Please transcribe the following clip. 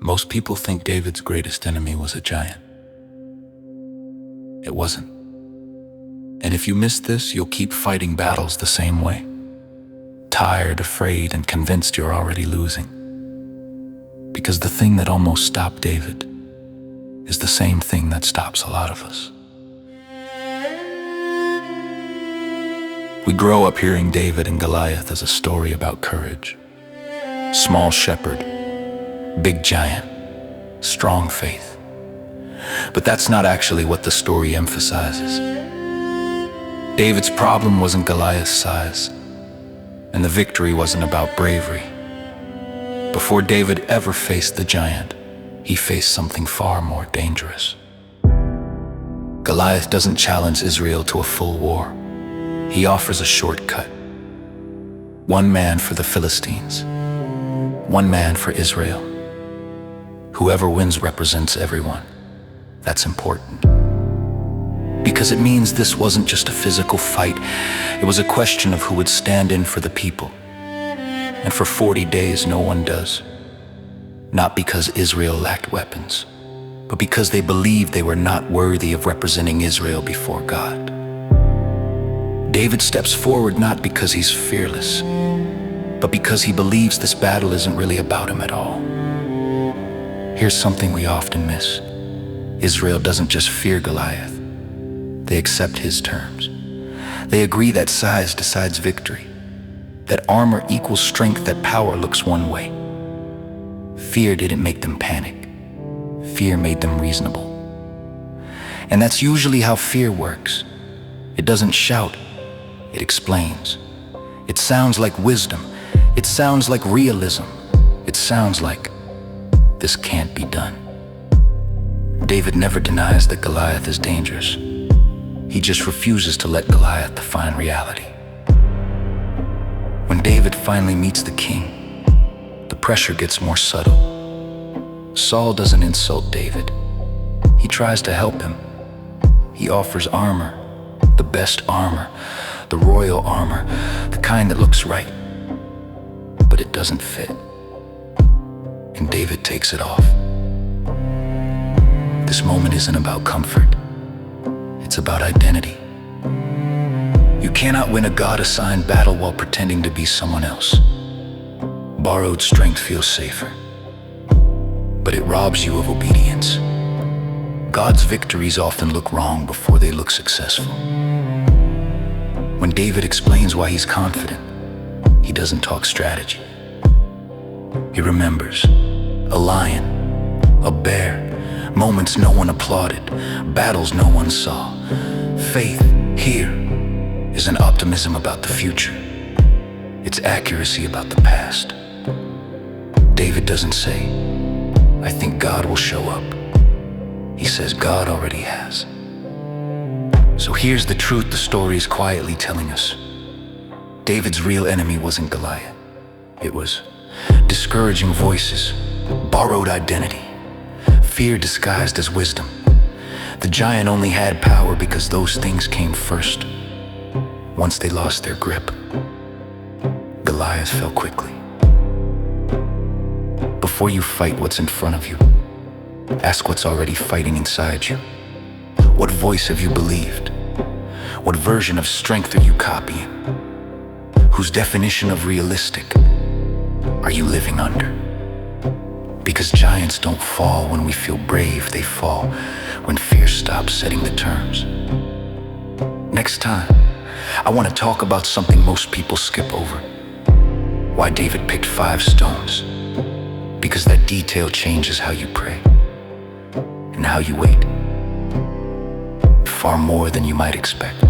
Most people think David's greatest enemy was a giant. It wasn't. And if you miss this, you'll keep fighting battles the same way. Tired, afraid, and convinced you're already losing. Because the thing that almost stopped David is the same thing that stops a lot of us. We grow up hearing David and Goliath as a story about courage. Small shepherd, big giant, strong faith. But that's not actually what the story emphasizes. David's problem wasn't Goliath's size, and the victory wasn't about bravery. Before David ever faced the giant, he faced something far more dangerous. Goliath doesn't challenge Israel to a full war. He offers a shortcut. One man for the Philistines, one man for Israel. Whoever wins represents everyone. That's important. Because it means this wasn't just a physical fight. It was a question of who would stand in for the people. And for 40 days, no one does. Not because Israel lacked weapons, but because they believed they were not worthy of representing Israel before God. David steps forward not because he's fearless, but because he believes this battle isn't really about him at all. Here's something we often miss. Israel doesn't just fear Goliath. They accept his terms. They agree that size decides victory, that armor equals strength, that power looks one way. Fear didn't make them panic. Fear made them reasonable. And that's usually how fear works. It doesn't shout, it explains. It sounds like wisdom. It sounds like realism. It sounds like, this can't be done. David never denies that Goliath is dangerous. He just refuses to let Goliath define reality. When David finally meets the king, the pressure gets more subtle. Saul doesn't insult David. He tries to help him. He offers armor, the best armor, the royal armor, the kind that looks right. But it doesn't fit. And David takes it off. This moment isn't about comfort. It's about identity. You cannot win a God-assigned battle while pretending to be someone else. Borrowed strength feels safer, but it robs you of obedience. God's victories often look wrong before they look successful. When David explains why he's confident, he doesn't talk strategy. He remembers a lion, a bear, moments no one applauded, battles no one saw. Faith here is an optimism about the future. It's accuracy about the past. David doesn't say, I think God will show up. He says God already has. So here's the truth the story is quietly telling us. David's real enemy wasn't Goliath. It was discouraging voices, borrowed identity, fear disguised as wisdom. The giant only had power because those things came first. Once they lost their grip, Goliath fell quickly. Before you fight what's in front of you, ask what's already fighting inside you. What voice have you believed? What version of strength are you copying? Whose definition of realistic are you living under? Because giants don't fall when we feel brave, they fall when fear stops setting the terms. Next time, I want to talk about something most people skip over. Why David picked 5 stones. Because that detail changes how you pray and how you wait. Far more than you might expect.